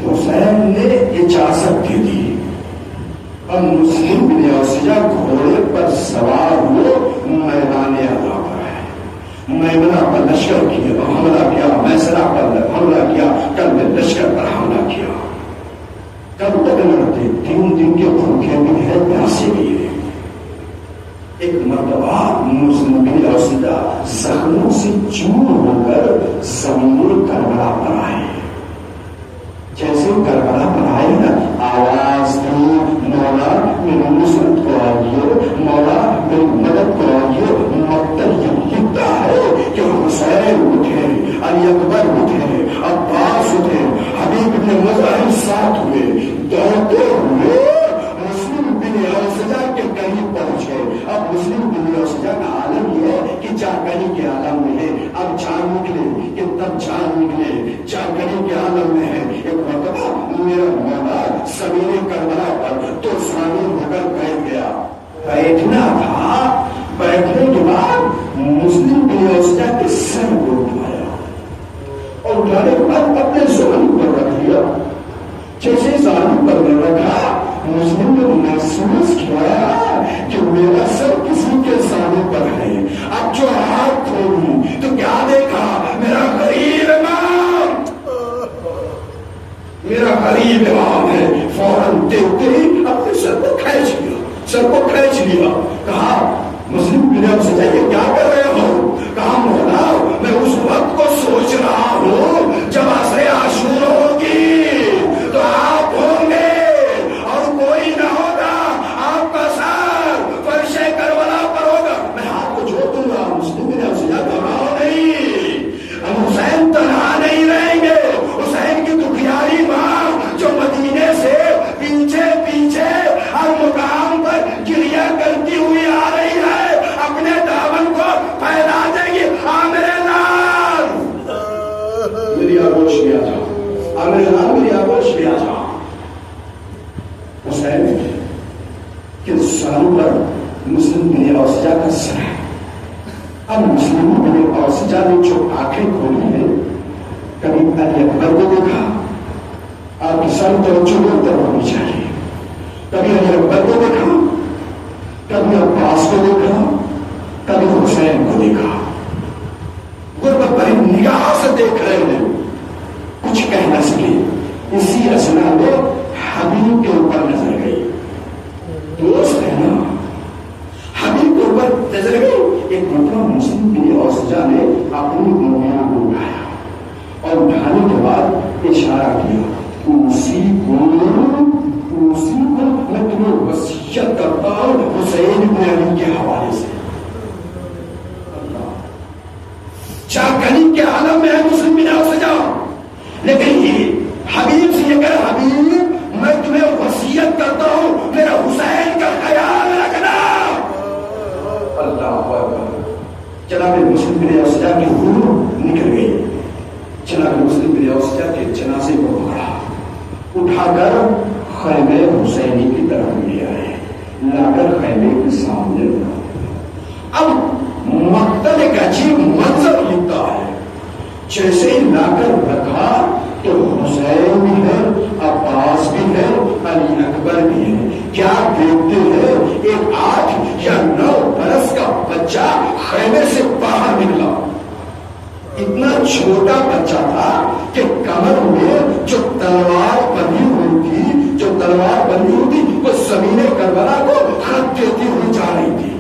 حسین نے اجازت دے دی. اب مسلم بن اوسجا گھوڑے پر سوار ہو میدان عطا پر ہے. میمنہ پر لشکر کیا, حملہ کیا, میسرہ پر حملہ کیا, کل میں لشکر پر حملہ کیا. کب تک لڑتے, 3 دن کے بھوکے بھی ہے, پیاسے بھی ہے. ایک مرتبہ مسلم بن اوسجا زخموں سے چور ہو کر زمین کربلا پر آئے. جیسے کربلا پر آئے نا, آواز دی مولا میری نصرت کو آئیے, مولا میری مدد کو آئیے. مقتل یہ لکھتا ہے کہ حسین اٹھے, علی اکبر اٹھے, عباس اٹھے, حبیب بن مظاہر ساتھ ہوئے, دوڑتے ہوئے مسلم بن اوسجا کے قریب پہنچے. اب مسلم بن اوسجا کا عالم یہ ہے کہ جاگنی کے عالم میں ہے. اب جان نکلے کہ تب جان نکلے, جاگنی کے عالم میں ہے. ایک مرتبہ میرا مولا سویرے کربلا پر تو سامنے ہو کر بیٹھ گیا. بیٹھنا تھا, بیٹھنے کے بعد مسلم بن اوسجا کے سر کو اٹھایا اور اٹھانے کے بعد اپنے زبان پر رکھ دیا. جیسے زبان پر رکھا مسلم نے محسوس کیا کہ میرا سر کسی کے سامنے پر ہے. اب جو ہاتھ کھولوں تو کیا دیکھا؟ میرا غریب امام، میرا غریب امام ہے. فوراً دیکھتے ہی اپنے سر کو کھینچ لیا. کہا مسلم بن سے جائیے کیا کر رہے ہو؟ کہا مولا میں اس وقت کو سوچ رہا ہوں جب عصر عاشور ہوگی تو آپ ہوں گے اور کوئی نہ ہوگا، آپ کا سر فرش کربلا پر ہوگا. میں آپ کو چھوڑ دوں گا. مسلم بن سے جا کر رہا نہیں، ہم حسین تنہا نہیں رہیں گے. حسین کی دکھیاری ماں جو مدینے سے پیچھے پیچھے ہر مقام پر گریہ کرتی ہوئی آ رہی ہے، اپنے دامن کو پھیلا دے گی. میرے لال میری آگوش بھی آ جا، میرے لال میری آگوش بھی آ جا. حسین کے سروں پر مسلم بن اوسجا کا سر ہے. اب مسلم بن اوسجا نے جو آنکھیں کھولی ہیں، کبھی علی اکبر کو دیکھا. آپ کی ساری توجہ کو طرف ہونی چاہیے. کبھی علی اکبر کو دیکھا، کبھی عباس کو دیکھا، کبھی حسین کو دیکھا. غربت بھری نگاہ سے دیکھ رہے ہیں، کچھ کہہ نہ سکے. اسی اسنا میں حبیب کے اوپر نظر گئی. دوست ہے نا، حبیب کے اوپر نظر گئی. ایک مرتبہ مسلم بن اوسجا نے اپنی انگلیاں کو اٹھایا اور اٹھانے کے بعد اشارہ کیا، اسی کو میں تمہیں وصیت کرتا ہوں حسین بن علی کے حوالے سے. چاکنی کے عالم میں ہے مسلم بن اوسجا، لیکن یہ حبیب سے یہ کہ حبیب میں تمہیں وصیت کرتا ہوں میرا حسین کا خیال رکھنا. اللہ اکبر. جناب مسلم بن اوسجا کی روح نکل گئی. جناب مسلم بن اوسجا کے جنازے کو پکڑا، اٹھا کر خیمے حسینی کی طرف لے آئے، لا کر خیمے کے سامنے رکھا. اب مقتل ایک عجیب منظر لکھتا ہے. جیسے ہی لا کر رکھا تو حسین بھی ہے، عباس بھی ہے، علی اکبر بھی ہے. کیا دیکھتے ہیں؟ ایک 8 یا 9 برس کا بچہ خیمے سے باہر نکلا. اتنا چھوٹا بچہ تھا کہ کمر میں جو تلوار بندھی ہوئی تھی وہ زمین کربلا کو خط دیتی ہوئی جا رہی تھی.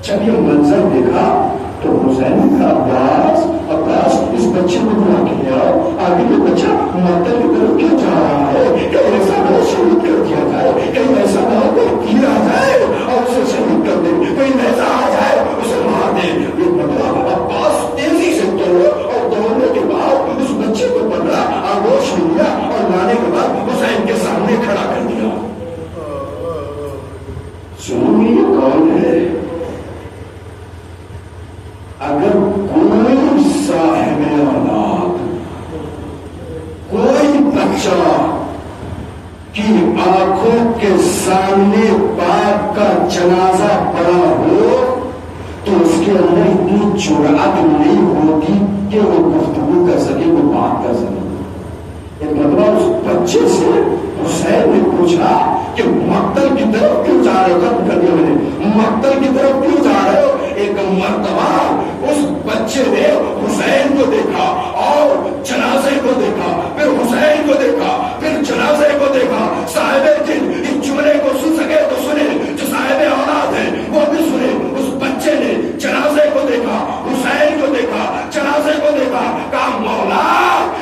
جب یہ منظر دیکھا تو حسین کا عباس اس بچے کو بلا کے لے آؤ. آگے یہ بچہ مقتل کی طرف کیوں جا رہا ہے؟ کہیں ایسا نہ شہید کر دیا جائے، کہیں ایسا نہ ہو کوئی تیر آ جائے اور اسے شہید کر دے، کوئی نیزہ آ جائے اسے مار دے. یہ مطلب عباس تیزی سے دوڑے اور دوڑنے کے بعد اس بچے کو پکڑا، آگوش میں لیا اور لانے کے بعد حسین کے سامنے کھڑا کر دیا. سنو یہ کون ہے؟ اگر کوئی صاحب اولاد، کوئی بچہ کی آنکھوں کے سامنے باپ کا جنازہ پڑا ہو تو اس کے اندر اتنی جرأت نہیں ہوتی کہ وہ گفتگو کر سکے، وہ بات کر سکے. ایک مرتبہ اس بچے سے حسین نے پوچھا کہ مقتل کی طرف کیوں جا رہے ہو؟ ختم کر دیا میں نے، مقتل کی طرف کیوں جا رہے ہو؟ ایک مرتبہ اس بچے نے حسین کو دیکھا اور جنازے کو دیکھا، پھر حسین کو دیکھا، پھر جنازے کو دیکھا. صاحب دل اس جملے کو سن سکے تو سنے، جو صاحب اولاد ہے وہ بھی سنے. اس بچے نے جنازے کو دیکھا، حسین کو دیکھا، جنازے کو دیکھا. کہا مولا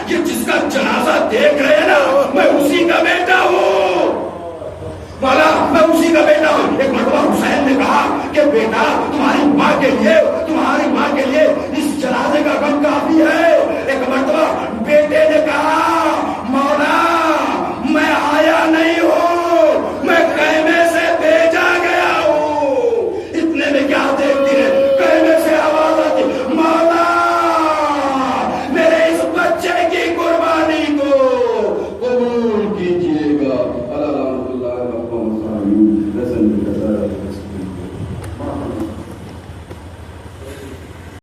یہ جس کا جنازہ دیکھ رہے ہیں نا میں اسی کا بیٹا ہوں. مولا میں اسی کا بیٹا ہوں. ایک مرتبہ حسین نے کہا کہ بیٹا تمہاری ماں کے لیے